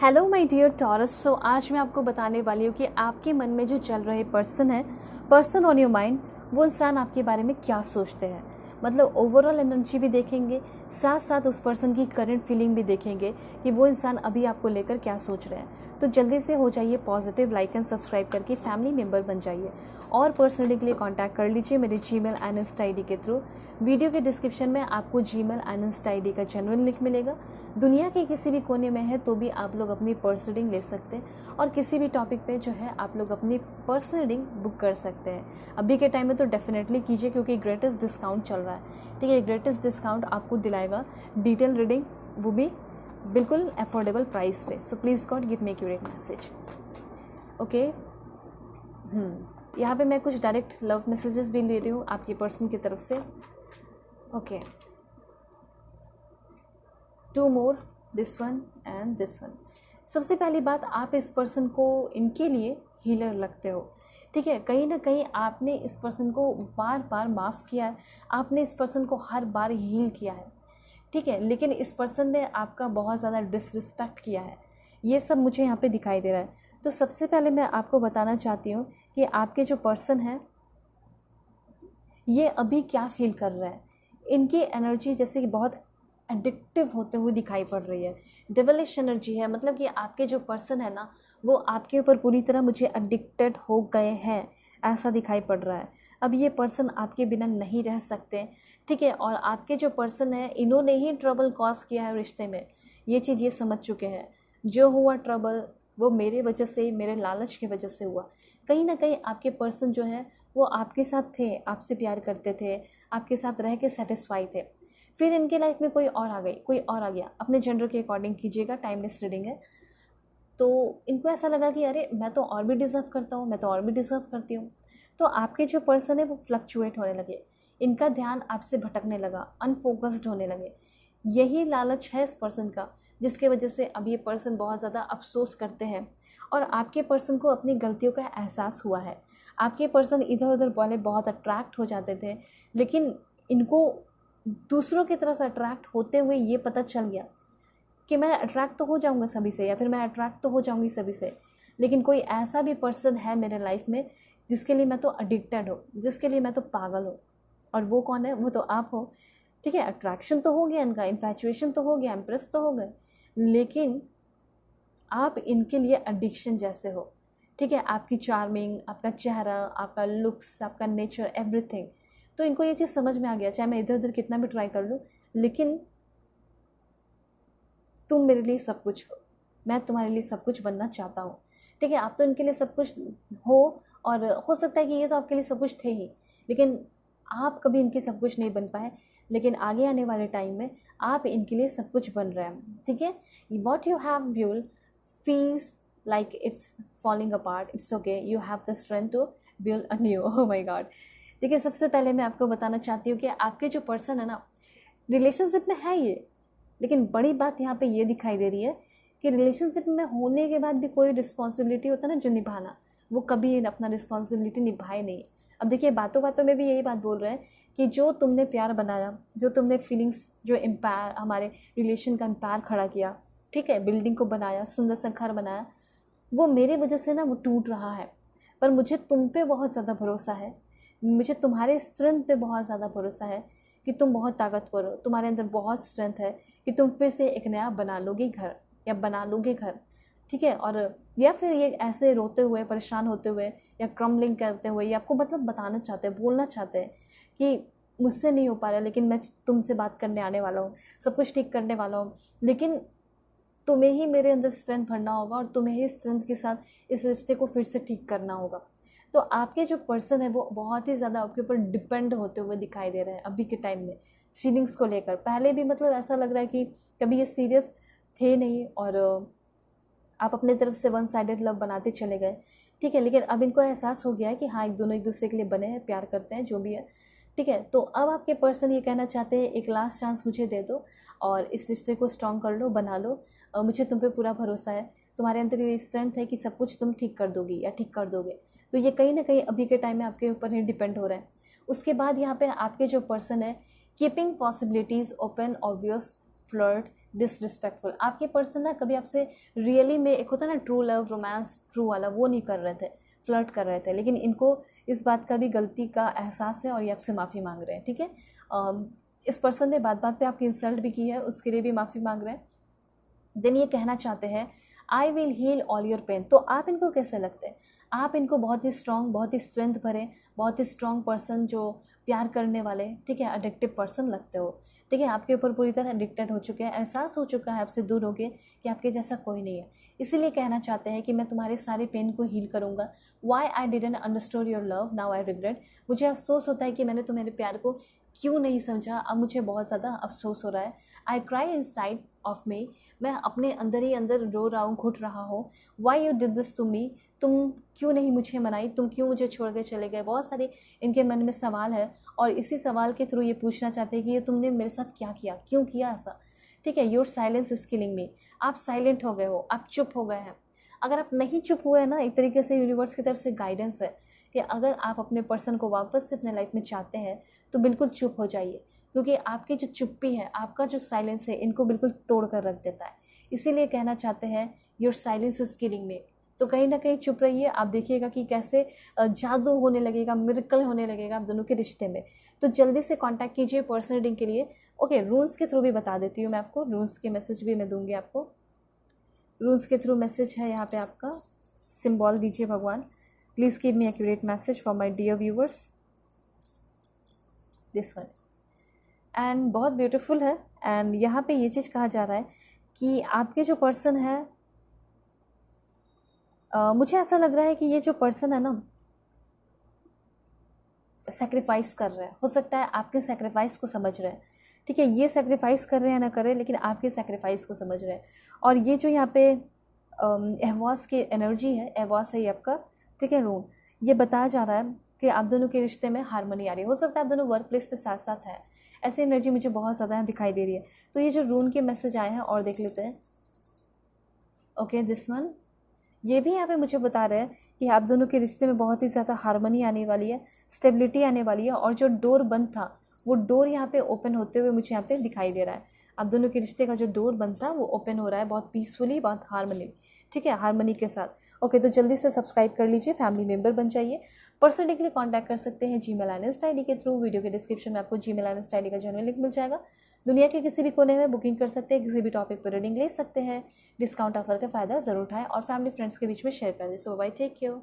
Hello my dear Taurus. So आज मैं आपको बताने वाली हूँ कि आपके मन में जो चल रहे पर्सन है, पर्सन ऑन योर माइंड, वो इंसान आपके बारे में क्या सोचते हैं। मतलब ओवरऑल एनर्जी भी देखेंगे, साथ साथ उस पर्सन की करंट फीलिंग भी देखेंगे कि वो इंसान अभी आपको लेकर क्या सोच रहे हैं। तो जल्दी से हो जाइए पॉजिटिव, लाइक एंड सब्सक्राइब करके फैमिली मेम्बर बन जाइए और पर्सनली के लिए कॉन्टैक्ट कर लीजिए मेरे जीमेल एंड इंस्टा आईडी के थ्रू। वीडियो के डिस्क्रिप्शन में आपको जीमेल एंड इंस्टा आईडी का जेन्युइन लिंक मिलेगा। दुनिया के किसी भी कोने में है तो भी आप लोग अपनी पर्सनल रीडिंग ले सकते हैं और किसी भी टॉपिक पे जो है आप लोग अपनी पर्सनल रीडिंग बुक कर सकते हैं। अभी के टाइम में तो डेफिनेटली कीजिए क्योंकि ग्रेटेस्ट डिस्काउंट चल रहा है। ठीक है, ग्रेटेस्ट डिस्काउंट आपको दिलाएगा डिटेल रीडिंग, वो भी बिल्कुल अफोर्डेबल प्राइस पे। So please God give me accurate message. Okay, यहाँ पे मैं कुछ डायरेक्ट लव मैसेजेस भी ले रही हूँ आपकी पर्सन की तरफ से। Okay, 2 more, this one and this one. सबसे पहली बात, आप इस पर्सन को इनके लिए हीलर लगते हो। ठीक है, कहीं ना कहीं आपने इस पर्सन को बार बार माफ़ किया है, आपने इस पर्सन को हर बार हील किया है। ठीक है, लेकिन इस पर्सन ने आपका बहुत ज़्यादा डिसरिस्पेक्ट किया है, ये सब मुझे यहाँ पे दिखाई दे रहा है। तो सबसे पहले मैं आपको बताना चाहती हूँ कि आपके जो पर्सन है ये अभी क्या फील कर रहा है। इनकी एनर्जी जैसे कि बहुत एडिक्टिव होते हुए दिखाई पड़ रही है, डेविलिश एनर्जी है। मतलब कि आपके जो पर्सन है ना, वो आपके ऊपर पूरी तरह मुझे एडिक्टेड हो गए हैं, ऐसा दिखाई पड़ रहा है। अब ये पर्सन आपके बिना नहीं रह सकते। ठीक है, और आपके जो पर्सन है इन्होंने ही ट्रबल कॉज किया है रिश्ते में, ये चीज़ ये समझ चुके हैं। जो हुआ ट्रबल वो मेरे वजह से, मेरे लालच की वजह से हुआ। कहीं ना कहीं आपके पर्सन जो है वो आपके साथ थे, आपसे प्यार करते थे, आपके साथ रह के सेटिस्फाई थे। फिर इनके लाइफ में कोई और आ गई, कोई और आ गया। अपने जेंडर के अकॉर्डिंग कीजिएगा, टाइमलेस रीडिंग है। तो इनको ऐसा लगा कि अरे मैं तो और भी डिज़र्व करता हूँ, मैं तो और भी डिज़र्व करती हूँ। तो आपके जो पर्सन है वो फ्लक्चुएट होने लगे, इनका ध्यान आपसे भटकने लगा, अनफोकस्ड होने लगे। यही लालच है इस पर्सन का, जिसके वजह से अब ये पर्सन बहुत ज़्यादा अफसोस करते हैं और आपके पर्सन को अपनी गलतियों का एहसास हुआ है। आपके पर्सन इधर उधर वाले बहुत अट्रैक्ट हो जाते थे, लेकिन इनको दूसरों की तरफ अट्रैक्ट होते हुए ये पता चल गया कि मैं अट्रैक्ट तो हो जाऊंगा सभी से, या फिर मैं अट्रैक्ट तो हो जाऊंगी सभी से, लेकिन कोई ऐसा भी पर्सन है मेरे लाइफ में जिसके लिए मैं तो एडिक्टेड हूँ, जिसके लिए मैं तो पागल हूँ। और वो कौन है? वो तो आप हो। ठीक है, अट्रैक्शन तो हो गया इनका, इन्फैचुएशन तो हो गया, इम्प्रेस तो हो गए, लेकिन आप इनके लिए एडिक्शन जैसे हो। ठीक है, आपकी चार्मिंग, आपका चेहरा, आपका लुक्स, आपका नेचर, एवरीथिंग। तो इनको ये चीज़ समझ में आ गया, चाहे मैं इधर उधर कितना भी ट्राई कर लूँ, लेकिन तुम मेरे लिए सब कुछ हो, मैं तुम्हारे लिए सब कुछ बनना चाहता हूँ। ठीक है, आप तो इनके लिए सब कुछ हो, और हो सकता है कि ये तो आपके लिए सब कुछ थे ही, लेकिन आप कभी इनके सब कुछ नहीं बन पाए। लेकिन आगे आने वाले टाइम में आप इनके लिए सब कुछ बन रहे हैं। ठीक है, what you have built feels like it's falling apart. It's okay. You have the strength to build a new. Oh my God. देखिए, सबसे पहले मैं आपको बताना चाहती हूँ कि आपके जो पर्सन है ना, रिलेशनशिप में है ये, लेकिन बड़ी बात यहाँ पे ये दिखाई दे रही है कि रिलेशनशिप में होने के बाद भी कोई रिस्पॉन्सिबिलिटी होता है ना जो निभाना, वो कभी अपना रिस्पॉन्सिबिलिटी निभाए नहीं। अब देखिए, बातों बातों में भी यही बात बोल रहे हैं कि जो तुमने प्यार बनाया, जो तुमने फीलिंग्स, जो एम्पायर, हमारे रिलेशन का एम्पायर खड़ा किया, ठीक है, बिल्डिंग को बनाया, सुंदर सा घर बनाया, वो मेरे वजह से ना वो टूट रहा है। पर मुझे तुम पे बहुत ज़्यादा भरोसा है, मुझे तुम्हारे स्ट्रेंथ पे बहुत ज़्यादा भरोसा है कि तुम बहुत ताकतवर हो, तुम्हारे अंदर बहुत स्ट्रेंथ है कि तुम फिर से एक नया बना लोगे घर, या बना लोगे घर। ठीक है, और या फिर ये ऐसे रोते हुए, परेशान होते हुए, या क्रम्बलिंग करते हुए, या आपको मतलब बताना चाहते हैं, बोलना चाहते हैं कि मुझसे नहीं हो पा रहा, लेकिन मैं तुमसे बात करने आने वाला हूँ, सब कुछ ठीक करने वाला हूँ, लेकिन तुम्हें ही मेरे अंदर स्ट्रेंथ भरना होगा और तुम्हें ही स्ट्रेंथ के साथ इस रिश्ते को फिर से ठीक करना होगा। तो आपके जो पर्सन है वो बहुत ही ज़्यादा आपके ऊपर डिपेंड होते हुए दिखाई दे रहे हैं अभी के टाइम में, फीलिंग्स को लेकर। पहले भी मतलब ऐसा लग रहा है कि कभी ये सीरियस थे नहीं, और आप अपने तरफ से वन साइडेड लव बनाते चले गए। ठीक है, लेकिन अब इनको एहसास हो गया है कि हाँ, एक दोनों एक दूसरे के लिए बने हैं, प्यार करते हैं, जो भी है। ठीक है, तो अब आपके पर्सन ये कहना चाहते हैं, एक लास्ट चांस मुझे दे दो और इस रिश्ते को स्ट्रॉन्ग कर लो, बना लो। मुझे तुम पे पूरा भरोसा है, तुम्हारे अंदर ये स्ट्रेंथ है कि सब कुछ तुम ठीक कर दोगी या ठीक कर दोगे। तो ये कहीं ना कहीं अभी के टाइम में आपके ऊपर ही डिपेंड हो रहा है। उसके बाद यहाँ पे आपके जो पर्सन है, keeping possibilities open, obvious, flirt, disrespectful. आपके पर्सन ना कभी आपसे रियली में, एक होता है ना ट्रू लव, रोमांस ट्रू वाला, वो नहीं कर रहे थे, फ्लर्ट कर रहे थे, लेकिन इनको इस बात का भी गलती का एहसास है और ये आपसे माफ़ी मांग रहे हैं। ठीक है, इस पर्सन ने बात बात पे आपकी इंसल्ट भी की है, उसके लिए भी माफ़ी मांग रहे हैं। देन ये कहना चाहते हैं I will heal all your pain. तो आप इनको कैसे लगते हैं? आप इनको बहुत ही स्ट्रांग, बहुत ही स्ट्रेंथ भरे, बहुत ही स्ट्रांग पर्सन, जो प्यार करने वाले, ठीक है, एडिक्टिव पर्सन लगते हो। ठीक है, आपके ऊपर पूरी तरह एडिक्टेड हो चुके हैं, एहसास हो चुका है आपसे दूर हो गए कि आपके जैसा कोई नहीं है। इसीलिए कहना चाहते हैं कि मैं तुम्हारे सारे पेन को हील करूँगा। Why I didn't understood your love, now I regret. मुझे अफसोस होता है कि मैंने तुम्हारे प्यार को क्यों नहीं समझा, अब मुझे बहुत ज़्यादा अफसोस हो रहा है। I cry in side of me, मैं अपने अंदर ही अंदर रो रहा हूँ, घुट रहा हूँ। Why you did this to me, तुम क्यों नहीं मुझे मनाई, तुम क्यों मुझे छोड़ के चले गए। बहुत सारे इनके मन में सवाल है और इसी सवाल के थ्रू ये पूछना चाहते हैं कि ये तुमने मेरे साथ क्या किया, क्यों किया ऐसा। ठीक है, योर साइलेंस इज किलिंग मी। आप साइलेंट हो गए हो, आप चुप हो गए हैं। अगर आप नहीं चुप हुए ना, एक तरीके से यूनिवर्स की तरफ से गाइडेंस है कि अगर आप अपने पर्सन को वापस से अपने लाइफ में चाहते हैं तो बिल्कुल चुप हो जाइए, क्योंकि आपकी जो चुप्पी है, आपका जो साइलेंस है, इनको बिल्कुल तोड़ कर रख देता है। इसीलिए कहना चाहते हैं योर साइलेंस इज किलिंग मी। तो कहीं ना कहीं चुप रहिए, आप देखिएगा कि कैसे जादू होने लगेगा, मिरेकल होने लगेगा आप दोनों के रिश्ते में। तो जल्दी से कांटेक्ट कीजिए पर्सनल रीडिंग के लिए। ओके, रूल्स के थ्रू भी बता देती हूँ मैं आपको, रूल्स के मैसेज भी मैं दूंगी आपको। रूल्स के थ्रू मैसेज है यहाँ पे आपका, सिंबल दीजिए भगवान, please give me accurate message for my dear viewers, this one. And बहुत ब्यूटीफुल है। एंड यहाँ पे ये चीज़ कहा जा रहा है कि आपके जो पर्सन है, मुझे ऐसा लग रहा है कि ये जो पर्सन है ना, सेक्रीफाइस कर रहे हैं। हो सकता है आपके सेक्रीफाइस को समझ रहे हैं। ठीक है, ये सेक्रीफाइस कर रहे हैं ना करें, लेकिन आपके सेक्रीफाइस को समझ रहे हैं। और ये जो यहाँ पे एहवास की एनर्जी है, एहवास है ये आपका, ठीक है, रूम, ये बताया जा रहा है कि आप दोनों के रिश्ते में हारमोनी आ रही है। हो सकता है आप दोनों वर्क प्लेस पे साथ साथ है, ऐसी एनर्जी मुझे बहुत ज़्यादा दिखाई दे रही है। तो ये जो रून के मैसेज आए हैं और देख लेते हैं। ओके, दिस वन, ये भी यहाँ पे मुझे बता रहे हैं कि आप दोनों के रिश्ते में बहुत ही ज़्यादा हारमोनी आने वाली है, स्टेबिलिटी आने वाली है। और जो डोर बंद था, वो डोर यहाँ पे ओपन होते हुए मुझे यहाँ पे दिखाई दे रहा है। आप दोनों के रिश्ते का जो डोर बंद था वो ओपन हो रहा है, बहुत पीसफुली, बहुत हारमोनी, ठीक है, हारमोनी के साथ। ओके, तो जल्दी से सब्सक्राइब कर लीजिए, फैमिली मेम्बर बन जाइए। पर्सनली के लिए कॉन्टैक्ट कर सकते हैं जीमेल इंस्टा आईडी के थ्रू। वीडियो के डिस्क्रिप्शन में आपको जीमेल इंस्टा आईडी का जेन्युइन लिंक मिल जाएगा। दुनिया के किसी भी कोने में बुकिंग कर सकते हैं, किसी भी टॉपिक पर रीडिंग ले सकते हैं। डिस्काउंट ऑफर का फ़ायदा ज़रूर उठाएं और फैमिली फ्रेंड्स के बीच में शेयर कर दें। सो बाय, टेक केयर।